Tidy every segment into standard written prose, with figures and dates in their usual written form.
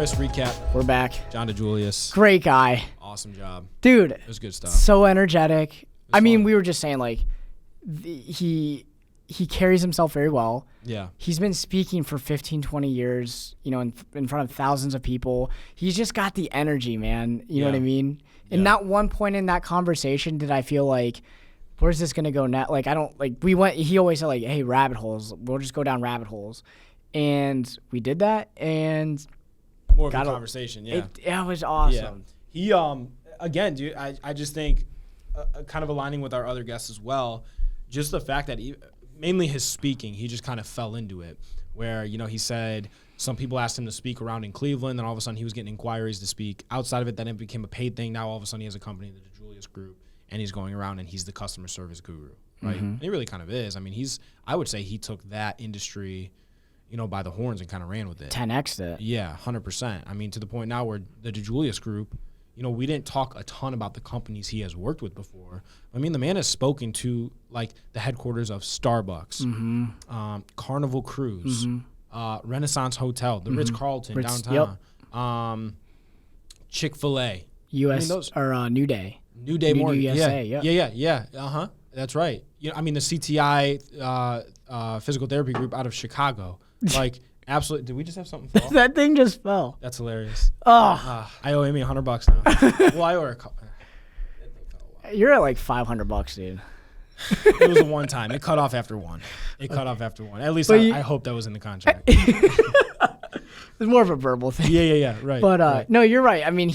Chris, recap. We're back. John DiJulius. Great guy. Awesome job. Dude. It was good stuff. So energetic. I mean, fun. we were just saying, like, he carries himself very well. Yeah. He's been speaking for 15, 20 years, you know, in front of thousands of people. He's just got the energy, man. You know what I mean? And not one point in that conversation did I feel like, where's this going to go now? Like, I don't, like, he always said, like, hey, rabbit holes. We'll just go down rabbit holes. And we did that, and more of a conversation, yeah. It was awesome. Yeah. He, again, dude, I just think, kind of aligning with our other guests as well, just the fact that mainly his speaking, he just kind of fell into it, where, you know, he said some people asked him to speak around in Cleveland, and all of a sudden he was getting inquiries to speak outside of it. Then it became a paid thing. Now all of a sudden he has a company, the DiJulius Group, and he's going around and he's the customer service guru, right? And he really kind of is. I mean, I would say he took that industry, you know, by the horns and kind of ran with it. 10x'd it. Yeah, 100%. I mean, to the point now where the DiJulius Group, you know, we didn't talk a ton about the companies he has worked with before. I mean, the man has spoken to, like, the headquarters of Starbucks, Carnival Cruise, Renaissance Hotel, the Ritz-Carlton downtown, Chick-fil-A. Or New Day. New Day Morning. USA, Yeah. Uh-huh. That's right. You know, I mean, the CTI physical therapy group out of Chicago. Like, absolutely. Did we just have something fall? That thing just fell. That's hilarious. Oh. I owe Amy $100 now. Well, I owe her a couple. You're at like $500, dude. It was a one time. It cut off after one. At least I hope that was in the contract. It's more of a verbal thing. Yeah. Right. But right. No, you're right. I mean,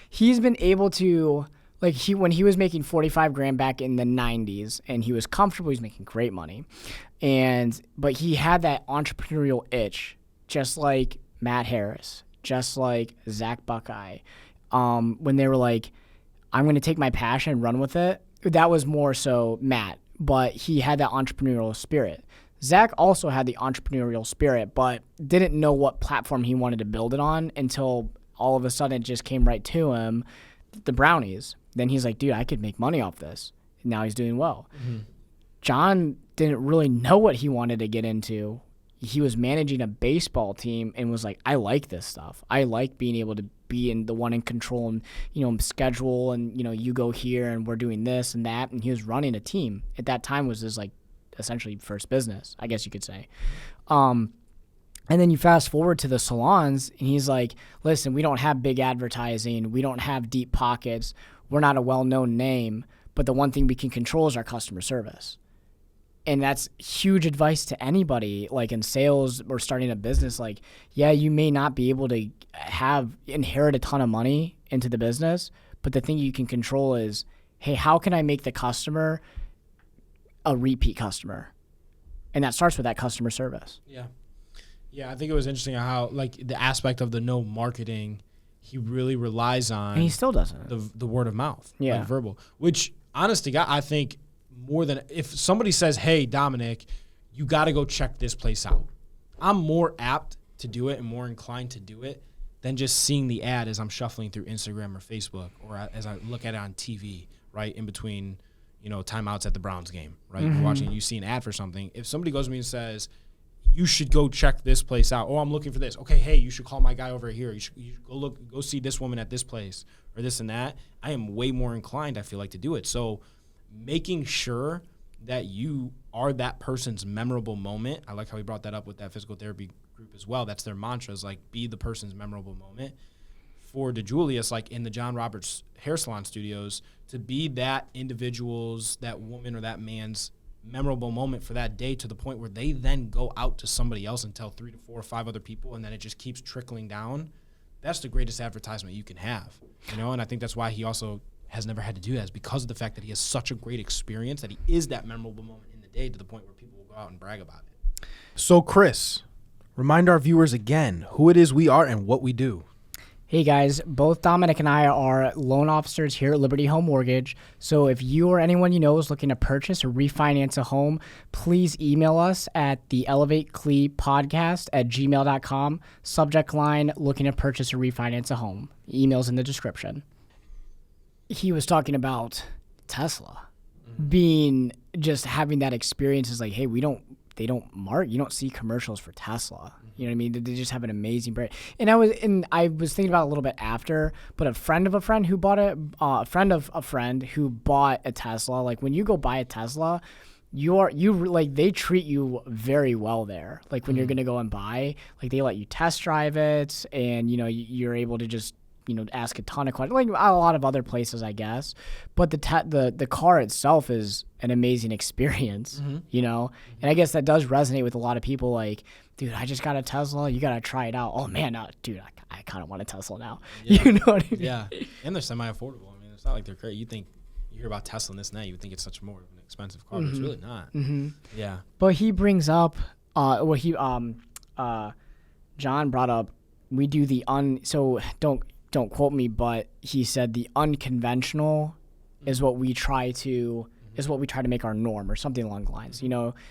he's been able to, like, when he was making $45,000 back in the 90s, and he was comfortable, he's making great money, but he had that entrepreneurial itch, just like Matt Harris, just like Zach Buckeye, when they were like, I'm going to take my passion and run with it. That was more so Matt, but he had that entrepreneurial spirit. Zach also had the entrepreneurial spirit, but didn't know what platform he wanted to build it on until all of a sudden it just came right to him, the brownies. Then he's like, dude, I could make money off this. And now he's doing well. John didn't really know what he wanted to get into. He was managing a baseball team and was like, I like this stuff. I like being able to be the one in control and, you know, schedule and, you know, you go here and we're doing this and that. And he was running a team. At that time was his, like, essentially first business, I guess you could say. And then you fast forward to the salons and he's like, listen, we don't have big advertising. We don't have deep pockets. We're not a well-known name. But the one thing we can control is our customer service. And that's huge advice to anybody, like in sales or starting a business. Like, yeah, you may not be able to inherit a ton of money into the business, but the thing you can control is, hey, how can I make the customer a repeat customer? And that starts with that customer service. Yeah, I think it was interesting how, like, the aspect of the no marketing, he really relies on. And he still doesn't. The word of mouth, like verbal, which, honest to God, I think more than if somebody says, hey, Dominic, you got to go check this place out, I'm more apt to do it and more inclined to do it than just seeing the ad as I'm shuffling through Instagram or Facebook or as I look at it on TV, right, in between, you know, timeouts at the Browns game, right? You're watching and you see an ad for something. If somebody goes to me and says, you should go check this place out. Oh, I'm looking for this. Okay, hey, you should call my guy over here. You should go see this woman at this place or this and that. I am way more inclined, I feel like, to do it. So making sure that you are that person's memorable moment. I like how he brought that up with that physical therapy group as well. That's their mantra, is like, be the person's memorable moment. For DiJulius, like in the John Roberts hair salon studios, to be that individual's, that woman or that man's memorable moment for that day, to the point where they then go out to somebody else and tell 3 to 4 or 5 other people, and then it just keeps trickling down. That's the greatest advertisement you can have, you know. And I think that's why he also has never had to do that, is because of the fact that he has such a great experience, that he is that memorable moment in the day, to the point where people will go out and brag about it. So, Chris, remind our viewers again who it is we are and what we do. Hey guys, both Dominic and I are loan officers here at Liberty Home Mortgage. So if you or anyone you know is looking to purchase or refinance a home, please email us at the elevateclepodcast@gmail.com. Subject line, looking to purchase or refinance a home. Email's in the description. He was talking about Tesla being, just having that experience is like, hey, they don't you don't see commercials for Tesla. You know what I mean? They just have an amazing brand. And I was thinking about it a little bit after, but a friend of a friend who bought a friend of a friend who bought a Tesla. Like when you go buy a Tesla, they treat you very well there. Like when you're gonna go and buy, like they let you test drive it, and you're able to just ask a ton of questions, like a lot of other places, I guess. But the car itself is an amazing experience, And I guess that does resonate with a lot of people. Like, dude, I just got a Tesla. You gotta try it out. Oh man, dude, I kind of want a Tesla now. Yeah. You know what I mean? Yeah, and they're semi-affordable. I mean, it's not like they're crazy. You hear about Tesla and this and that, you would think it's such more of an expensive car, but it's really not. Yeah. But he brings up, John brought up, we do the so don't quote me, but he said the unconventional is what we try to make our norm, or something along the lines.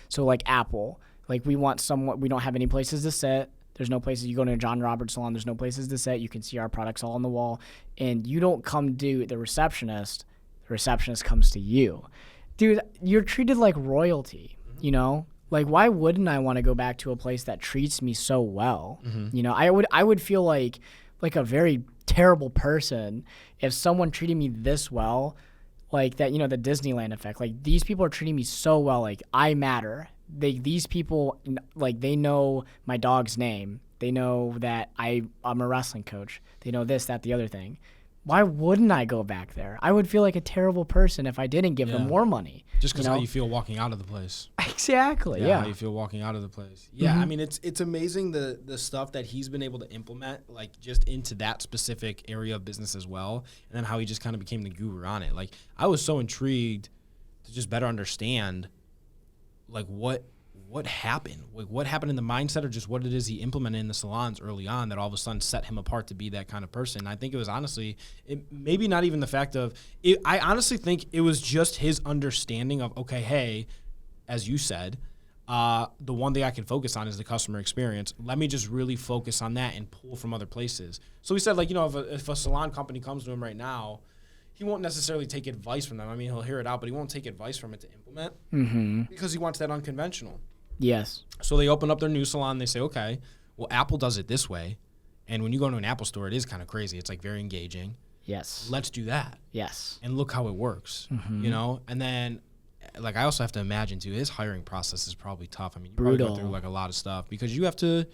So like Apple, like we don't have any places to sit. There's no places. You go to a John Roberts salon, there's no places to sit. You can see our products all on the wall, and you don't come to the receptionist. The receptionist comes to you. Dude, you're treated like royalty, Like, why wouldn't I want to go back to a place that treats me so well? I would feel like a very terrible person if someone treated me this well, like that, the Disneyland effect. Like, these people are treating me so well, like I matter. These people, like, they know my dog's name. They know that I'm a wrestling coach. They know this, that, the other thing. Why wouldn't I go back there? I would feel like a terrible person if I didn't give them more money. Just because how you feel walking out of the place. Exactly, yeah. How you feel walking out of the place. Yeah, I mean, it's amazing the stuff that he's been able to implement, like, just into that specific area of business as well, and then how he just kind of became the guru on it. Like, I was so intrigued to just better understand, like, what happened? Like, what happened in the mindset, or just what it is he implemented in the salons early on that all of a sudden set him apart to be that kind of person. I think it was honestly, maybe not even the fact of it. I honestly think it was just his understanding of, okay, hey, as you said, the one thing I can focus on is the customer experience. Let me just really focus on that and pull from other places. So he said, like, if a salon company comes to him right now, he won't necessarily take advice from them. I mean, he'll hear it out, but he won't take advice from it to implement because he wants that unconventional. Yes. So they open up their new salon. They say, okay, well, Apple does it this way. And when you go to an Apple store, it is kind of crazy. It's like very engaging. Yes. Let's do that. Yes. And look how it works, And then, like, I also have to imagine, too, his hiring process is probably tough. I mean, you probably go through, like, a lot of stuff because you have to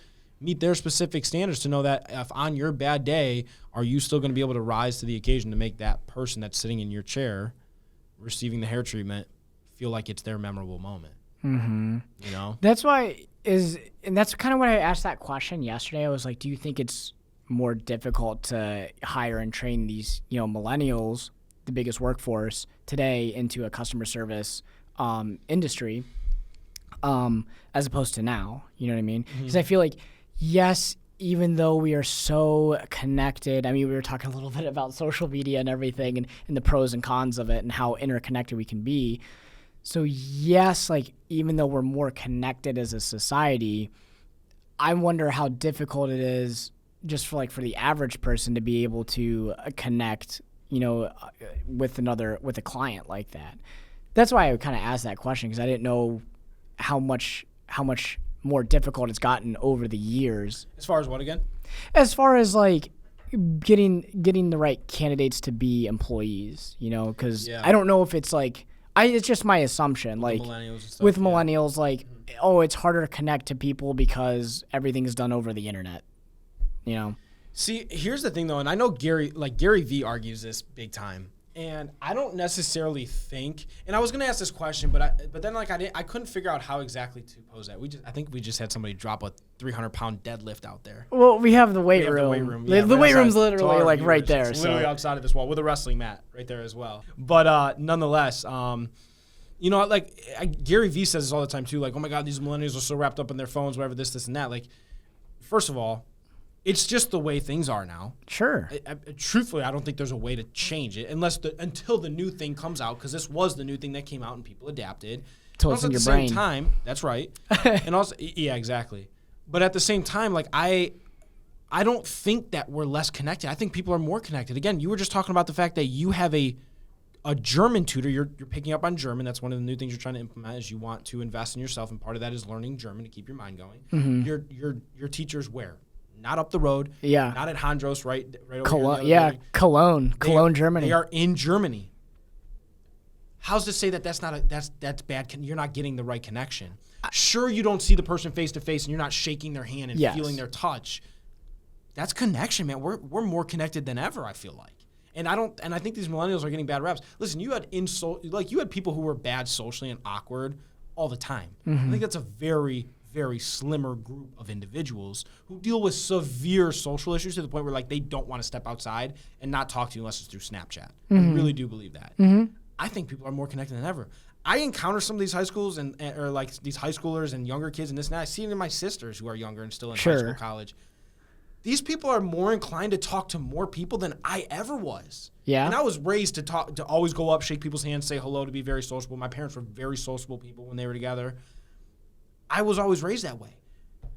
meet their specific standards to know that if on your bad day, are you still going to be able to rise to the occasion to make that person that's sitting in your chair receiving the hair treatment feel like it's their memorable moment. That's why and that's kind of what I asked that question yesterday. I was like, do you think it's more difficult to hire and train these, millennials, the biggest workforce today, into a customer service industry as opposed to now? You know what I mean? Because I feel like, yes, even though we are so connected, I mean, we were talking a little bit about social media and everything and the pros and cons of it and how interconnected we can be. So yes, like, even though we're more connected as a society, I wonder how difficult it is just for the average person to be able to connect, with a client like that. That's why I kind of asked that question, because I didn't know how much more difficult it's gotten over the years. As far as what again? As far as like getting the right candidates to be employees, because I don't know if it's like. It's just my assumption, like with millennials, like, it's harder to connect to people because everything's done over the internet, See, here's the thing though, and I know Gary V argues this big time, and I don't necessarily think. And I was gonna ask this question, but then I couldn't figure out how exactly to pose that. I think we just had somebody drop a 300-pound deadlift out there. Well, we have the weight room. Yeah, the weight room's literally like viewers, right there. It's literally outside of this wall with a wrestling mat right there as well. But nonetheless, Gary V says this all the time too. Like, oh my God, these millennials are so wrapped up in their phones, whatever, this, and that. Like, first of all, it's just the way things are now. Sure. Truthfully, I don't think there's a way to change it until the new thing comes out, because this was the new thing that came out and people adapted. So it's in your brain. At the same time, that's right. And also, yeah, exactly. But at the same time, like, I don't think that we're less connected. I think people are more connected. Again, you were just talking about the fact that you have a a German tutor, you're picking up on German. That's one of the new things you're trying to implement is you want to invest in yourself, and part of that is learning German to keep your mind going. Mm-hmm. Your teacher's where? Not up the road. Yeah. Not at Hondros, right over Cologne, here. Cologne, Germany. They are in Germany. How's to say that that's bad? You're not getting the right connection. Sure, you don't see the person face to face, and you're not shaking their hand and feeling their touch. That's connection, man. We're more connected than ever, I feel like. And I think these millennials are getting bad reps. Listen, you had people who were bad socially and awkward all the time. I think that's a very, very slimmer group of individuals who deal with severe social issues to the point where like they don't want to step outside and not talk to you unless it's through Snapchat. I really do believe that. I think people are more connected than ever. I encounter some of these high schools or like these high schoolers and younger kids and this and that. I see it in my sisters who are younger and still in high school, college. These people are more inclined to talk to more people than I ever was. Yeah. And I was raised to always go up, shake people's hands, say hello, to be very sociable. My parents were very sociable people when they were together. I was always raised that way.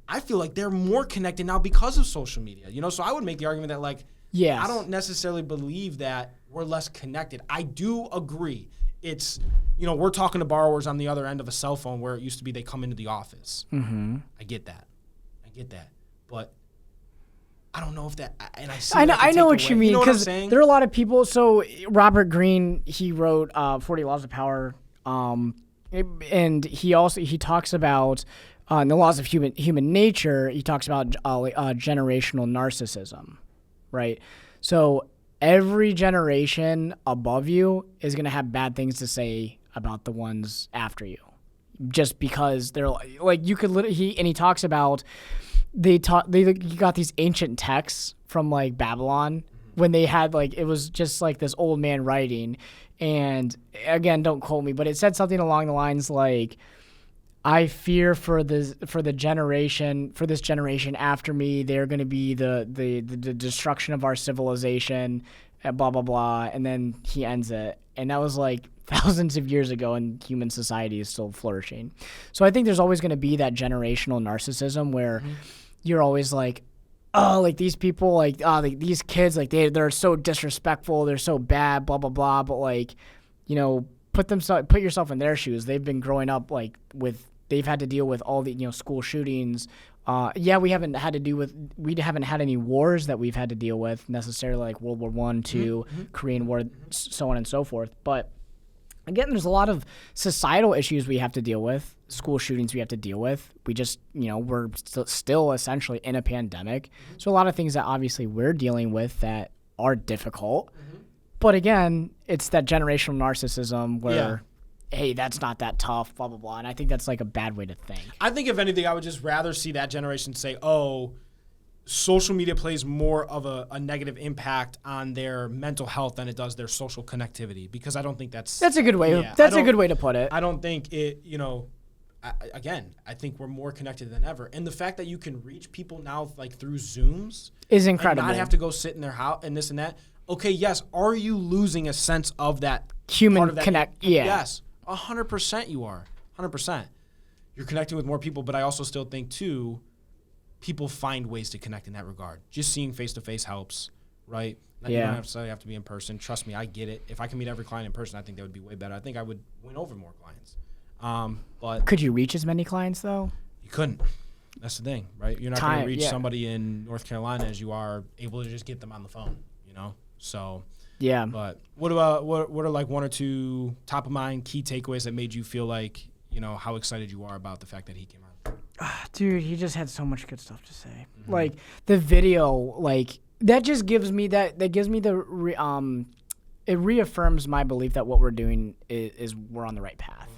I feel like they're more connected now because of social media. So I would make the argument that like, I don't necessarily believe that we're less connected. I do agree. It's, we're talking to borrowers on the other end of a cell phone where it used to be they come into the office. I get that. But I don't know if that, and I know what you mean, because there are a lot of people. So Robert Greene, he wrote 40 Laws of Power, and he talks about in the laws of human nature. He talks about generational narcissism, right? So every generation above you is going to have bad things to say about the ones after you, just because they're like you could literally. He talks about. They got these ancient texts from like Babylon when they had like it was just like this old man writing, and again, don't quote me, but it said something along the lines like, "I fear for this generation after me, they're going to be the destruction of our civilization, and blah blah blah," and then he ends it, and that was like thousands of years ago, and human society is still flourishing. So I think there's always going to be that generational narcissism where you're always like, oh, like these people, like, oh, like these kids, like they're so disrespectful, they're so bad, blah blah blah. But like, put yourself in their shoes. They've been growing up like they've had to deal with all the school shootings. We haven't had any wars that we've had to deal with necessarily, like World War I, II, Korean War, so on and so forth. But again, there's a lot of societal issues we have to deal with, school shootings we have to deal with. We just, we're still essentially in a pandemic. So a lot of things that obviously we're dealing with that are difficult. But again, it's that generational narcissism where, hey, that's not that tough, blah, blah, blah. And I think that's like a bad way to think. I think if anything, I would just rather see that generation say, oh, social media plays more of a negative impact on their mental health than it does their social connectivity, because I don't think that's a good way. That's a good way to put it. I don't think it. I think we're more connected than ever, and the fact that you can reach people now like through Zooms is incredible. And not have to go sit in their house and this and that. Okay, yes. Are you losing a sense of that human part of that? Connect? Yeah. Yes, 100%. You are 100%. You're connecting with more people, but I also still think too, people find ways to connect in that regard. Just seeing face-to-face helps, right? You don't necessarily have to be in person. Trust me, I get it. If I can meet every client in person, I think that would be way better. I think I would win over more clients. But could you reach as many clients, though? You couldn't. That's the thing, right? You're not going to reach somebody in North Carolina as you are able to just get them on the phone, So, yeah. But what about what are like one or two top of mind key takeaways that made you feel like, how excited you are about the fact that he came out? Dude, he just had so much good stuff to say. Like the video, like that just gives me it reaffirms my belief that what we're doing is we're on the right path.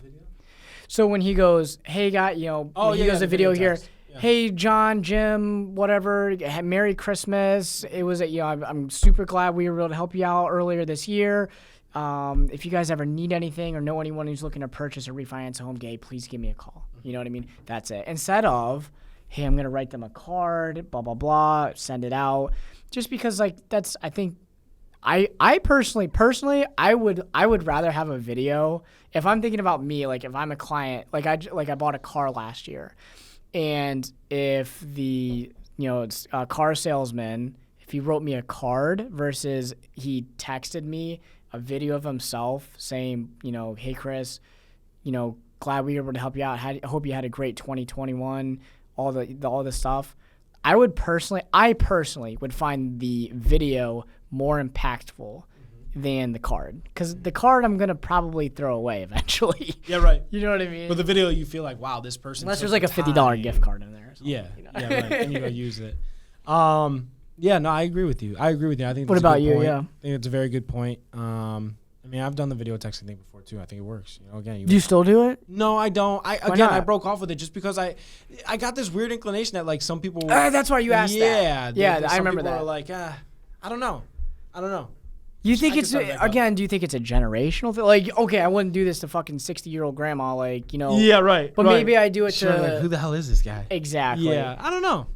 So when he goes, hey, guy, he goes, the video here. Yeah. Hey, John, Jim, whatever, Merry Christmas. It was, I'm super glad we were able to help you out earlier this year. If you guys ever need anything or know anyone who's looking to purchase or refinance a home, please give me a call. You know what I mean? That's it. Instead of, hey, I'm going to write them a card, blah, blah, blah, send it out. Just because, like, that's, I think, I personally, I would rather have a video. If I'm thinking about me, like if I'm a client, like I bought a car last year, and if the it's a car salesman, if he wrote me a card versus he texted me a video of himself saying, hey, Chris, glad we were able to help you out. I hope you had a great 2021, all the stuff. I personally would find the video more impactful than the card, because the card I'm gonna probably throw away eventually. Yeah, right. You know what I mean? But the video, you feel like, wow, this person. Unless there's like a $50 gift card in there. Or Yeah, yeah, right. And you go use it. Yeah, no, I agree with you. I think. What that's about a good you? point. Yeah. I think it's a very good point. I mean, I've done the video texting thing before too. I think it works. Again, Do you still do it? No, I don't. Why I not? broke off with it just because I got this weird inclination that like some people. That's why you asked that. Yeah, I remember that. Are like, I don't know. You think I can start back up. do you think it's a generational thing? Like, okay, I wouldn't do this to fucking 60-year-old grandma, like, Yeah, right. But right. maybe I do it Sure, to. like, who the hell is this guy? Exactly. Yeah, I don't know.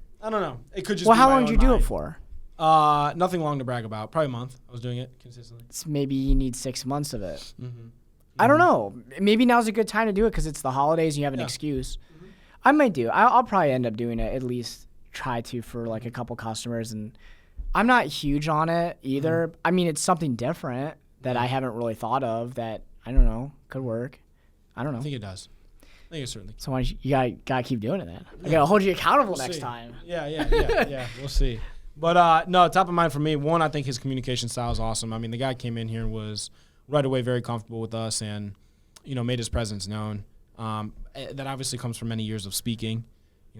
It could just. Well, be how my long own did you do mind. it for? Nothing long to brag about. Probably a month. I was doing it consistently. Maybe you need 6 months of it. Mm-hmm. I don't know. Maybe now's a good time to do it because it's the holidays and you have an excuse. Mm-hmm. I might do. I'll probably end up doing it, at least try to, for like a couple customers. And I'm not huge on it either. I mean, it's something different that I haven't really thought of that, I don't know, could work. I don't know. I think it does. I think it certainly. So you gotta keep doing it then. I gotta hold you accountable next see. time. Yeah. We'll see. But no, top of mind for me. One, I think his communication style is awesome. I mean, the guy came in here and was right away very comfortable with us, and made his presence known. That obviously comes from many years of speaking.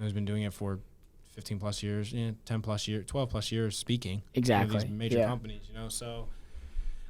He's been doing it for 15 plus years, 10 plus years, 12 plus years speaking. Exactly. These major companies, So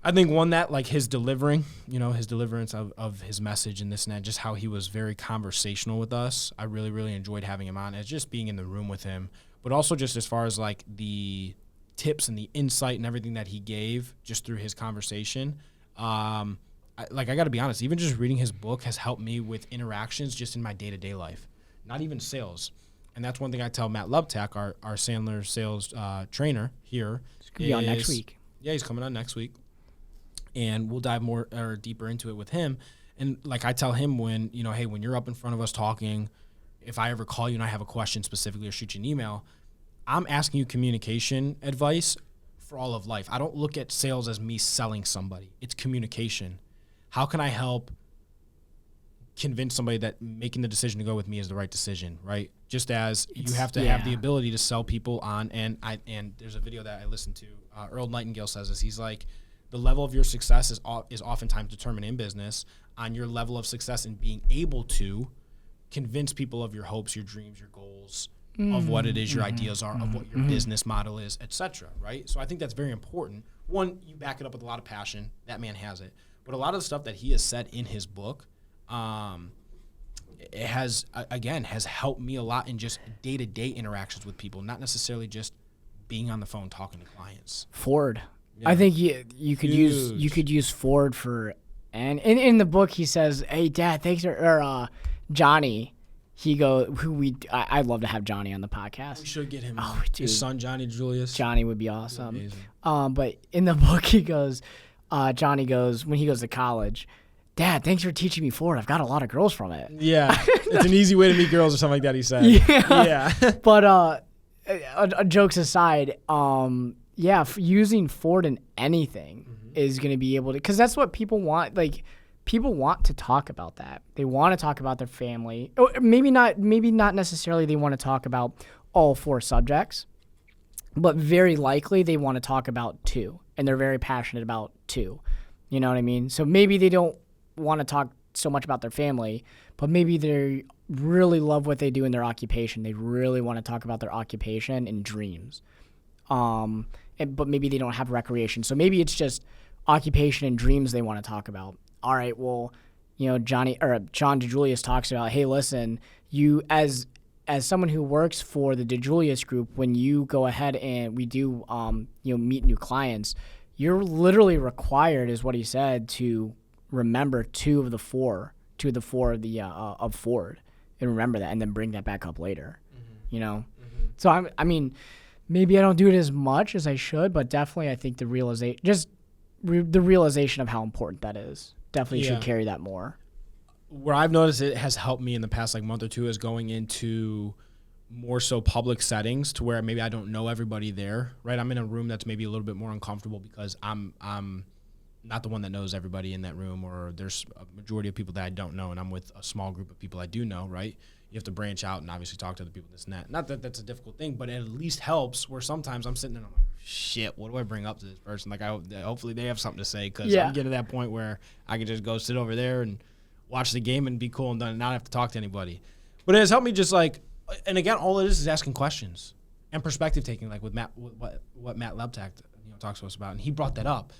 I think one that like his delivering, his deliverance of his message and this and that, just how he was very conversational with us. I really, really enjoyed having him on. It's just being in the room with him, but also just as far as like the tips and the insight and everything that he gave just through his conversation. I got to be honest, even just reading his book has helped me with interactions just in my day-to-day life, not even sales. And that's one thing I tell Matt Lubtack, our Sandler sales trainer here. He's going to be on next week. Yeah, he's coming on next week. And we'll dive more or deeper into it with him. And like I tell him when, hey, when you're up in front of us talking, if I ever call you and I have a question specifically or shoot you an email, I'm asking you communication advice for all of life. I don't look at sales as me selling somebody. It's communication. How can I help convince somebody that making the decision to go with me is the right decision, right? Just as you have to have the ability to sell people on, and there's a video that I listened to. Earl Nightingale says this. He's like, the level of your success is oftentimes determined in business on your level of success in being able to convince people of your hopes, your dreams, your goals, of what it is your ideas are, of what your business model is, etc. Right? So I think that's very important. One, you back it up with a lot of passion. That man has it. But a lot of the stuff that he has said in his book, it has helped me a lot in just day-to-day interactions with people, not necessarily just being on the phone talking to clients. Ford. Yeah. I think you could use Ford for, and in the book he says, "Hey Dad, thanks," or Johnny. I'd love to have Johnny on the podcast. We should get him. Dude. His son Johnny DiJulius. Johnny would be awesome. But in the book he goes, Johnny goes when he goes to college, "Dad, thanks for teaching me Ford. I've got a lot of girls from it." Yeah, it's an easy way to meet girls or something like that. He said. Yeah. But jokes aside, using Ford in anything is going to be able to, because that's what people want. Like, people want to talk about that. They want to talk about their family. Or maybe not necessarily they want to talk about all 4 subjects, but very likely they want to talk about 2, and they're very passionate about 2. You know what I mean? So maybe they don't want to talk so much about their family, but maybe they really love what they do in their occupation. They really want to talk about their occupation and dreams. But maybe they don't have recreation. So maybe it's just occupation and dreams they want to talk about. All right, well, John DiJulius talks about, hey, listen, you as someone who works for the DiJulius group, when you go ahead and we do meet new clients, you're literally required, is what he said, to remember 2 of the 4 of Ford, and remember that, and then bring that back up later. So I mean, maybe I don't do it as much as I should, but definitely I think the realization of how important that is definitely should carry that more. Where I've noticed it has helped me in the past month or 2 is going into more so public settings to where maybe I don't know everybody there, right? I'm in a room that's maybe a little bit more uncomfortable because I'm not the one that knows everybody in that room, or there's a majority of people that I don't know, and I'm with a small group of people I do know, right? You have to branch out and obviously talk to other people, this and that. Not that that's a difficult thing, but it at least helps where sometimes I'm sitting there and I'm like, shit, what do I bring up to this person? Like, hopefully they have something to say, because I'm getting to that point where I can just go sit over there and watch the game and be cool and done and not have to talk to anybody. But it has helped me just like, and again, all it is asking questions and perspective taking, like with Matt, what Matt Lebtag talks to us about, and he brought that up.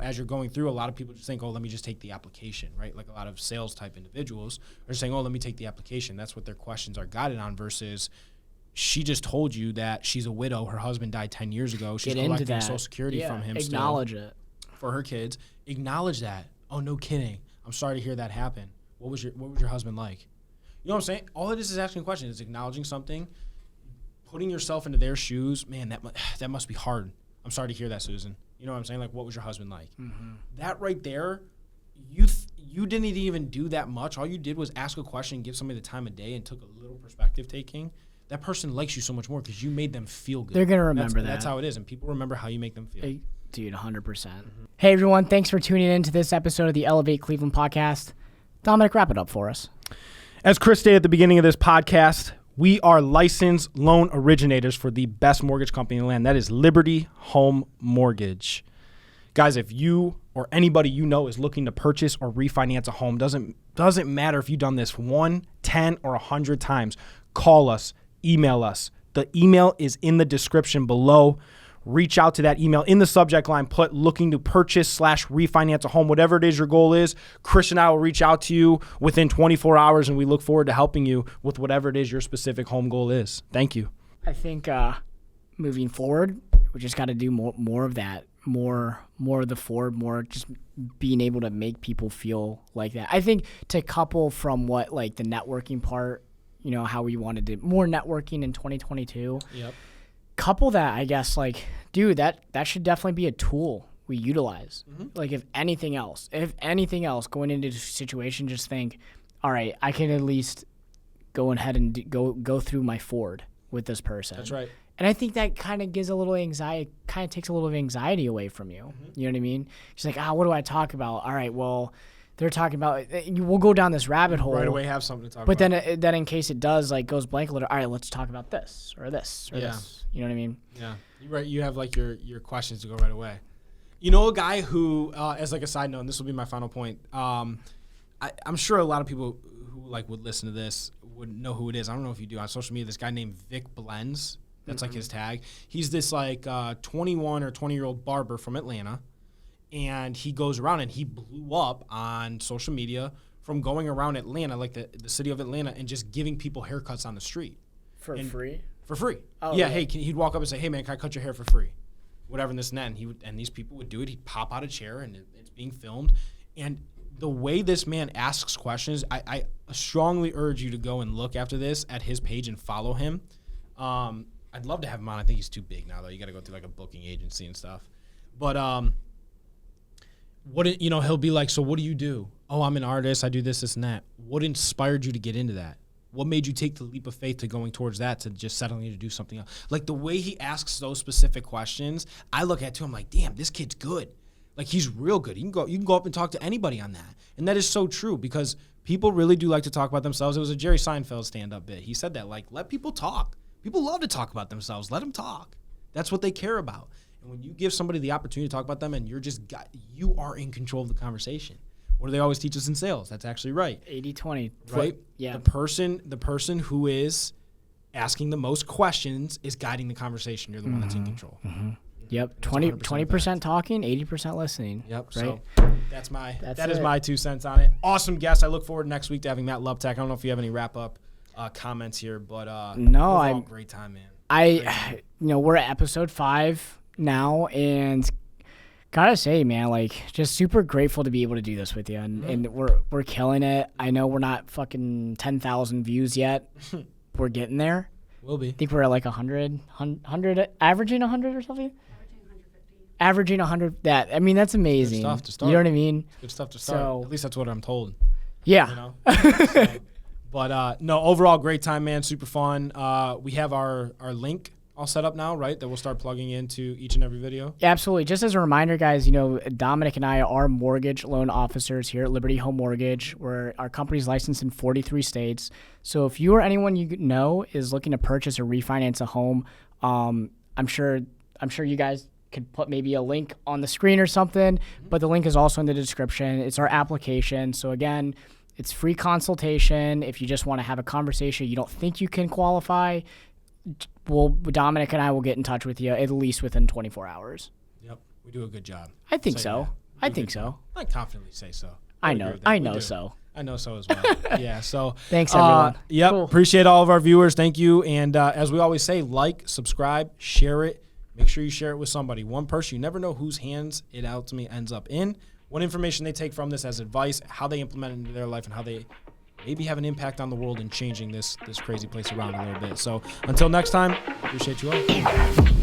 As you're going through, a lot of people just think, oh, let me just take the application, right? Like a lot of sales type individuals are saying, oh, let me take the application. That's what their questions are guided on, versus she just told you that she's a widow. Her husband died 10 years ago. She's collecting Social Security from him. Acknowledge it. For her kids. Acknowledge that. Oh, no kidding. I'm sorry to hear that happen. What was your husband like? You know what I'm saying? All it is asking a question. It's acknowledging something, putting yourself into their shoes. Man, that must be hard. I'm sorry to hear that, Susan. You know what I'm saying? Like, what was your husband like? Mm-hmm. That right there, you didn't even do that much. All you did was ask a question, give somebody the time of day, and took a little perspective taking. That person likes you so much more because you made them feel good. They're going to remember that. That's how it is, and people remember how you make them feel. Dude, 100%. Mm-hmm. Hey, everyone. Thanks for tuning in to this episode of the Elevate Cleveland podcast. Dominic, wrap it up for us. As Chris stated at the beginning of this podcast, we are licensed loan originators for the best mortgage company in the land. That is Liberty Home Mortgage. Guys, if you or anybody you know is looking to purchase or refinance a home, doesn't matter if you've done this 1, 10, or 100 times, call us, email us. The email is in the description below. Reach out to that email. In the subject line, put looking to purchase / refinance a home. Whatever it is your goal is, Chris and I will reach out to you within 24 hours, and we look forward to helping you with whatever it is your specific home goal is. Thank you. I think moving forward, we just got to do more of that, more of the forward, more just being able to make people feel like that. I think to couple from what, like, the networking part, how we wanted to more networking in 2022. Yep. Couple that, I guess, like, dude, that should definitely be a tool we utilize. Mm-hmm. Like, if anything else, going into the situation, just think, all right, I can at least go ahead and go through my Ford with this person. That's right. And I think that kind of gives a little anxiety, kind of takes a little of anxiety away from you. Mm-hmm. You know what I mean? She's like, what do I talk about? All right, well, they're talking about, we'll go down this rabbit hole. Right away have something to talk about. But then in case it does, like, goes blank a little, all right, let's talk about this or this or this. You know what I mean? Yeah. You're right. You have, like, your questions to go right away. A guy who, as like a side note, and this will be my final point, I'm sure a lot of people who, like, would listen to this would know who it is. I don't know if you do. On social media, this guy named Vic Blends. That's like his tag. He's this, like, 21 or 20-year-old barber from Atlanta. And he goes around, and he blew up on social media from going around Atlanta, like the city of Atlanta, and just giving people haircuts on the street. For free? For free. Oh, yeah, hey, he'd walk up and say, hey, man, can I cut your hair for free? Whatever, and this and that. And these people would do it. He'd pop out a chair, and it's being filmed. And the way this man asks questions, I strongly urge you to go and look after this at his page and follow him. I'd love to have him on. I think he's too big now, though. You got to go through, like, a booking agency and stuff. But he'll be like, so what do you do? Oh, I'm an artist. I do this, and that. What inspired you to get into that? What made you take the leap of faith to going towards that, to just settling to do something else? Like, the way he asks those specific questions, I look at too. I'm like, damn, this kid's good. Like, he's real good. You can go up and talk to anybody on that. And that is so true, because people really do like to talk about themselves. It was a Jerry Seinfeld stand-up bit. He said that, like, let people talk. People love to talk about themselves. Let them talk. That's what they care about. And when you give somebody the opportunity to talk about them, and you are in control of the conversation. What do they always teach us in sales? That's actually right. 80-20. Right? Yeah. The person who is asking the most questions is guiding the conversation. You're the one that's in control. Mm-hmm. Yep. 20% talking, 80% listening. Yep. Right? So that is my 2 cents on it. Awesome guest. I look forward next week to having Matt Lebtag. I don't know if you have any wrap-up comments here, but no, great time, man. We're at episode 5 now, and gotta say, man, like, just super grateful to be able to do this with you, and we're killing it. I know we're not fucking 10,000 views yet. We're getting there. We'll be. I think we're at like 100, averaging 100 or something. Averaging 100. That's amazing. Good stuff to start. You know what I mean? Good stuff to start. So, at least that's what I'm told. Yeah. But no, overall great time, man. Super fun. We have our link all set up now, right? That we'll start plugging into each and every video. Absolutely. Just as a reminder, guys, Dominic and I are mortgage loan officers here at Liberty Home Mortgage. Our company's licensed in 43 states. So if you or anyone you know is looking to purchase or refinance a home, I'm sure you guys could put maybe a link on the screen or something, but the link is also in the description. It's our application. So again, it's free consultation. If you just want to have a conversation, you don't think you can qualify, Dominic and I will get in touch with you at least within 24 hours. Yep, we do a good job. I think so. I think so. I confidently say so. I know so. I know so as well. Yeah, so. Thanks, everyone. Yep, Cool. Appreciate all of our viewers. Thank you. And as we always say, like, subscribe, share it. Make sure you share it with somebody. One person, you never know whose hands it ultimately ends up in. What information they take from this as advice, how they implement it into their life, and how they maybe have an impact on the world and changing this crazy place around a little bit. So until next time, appreciate you all.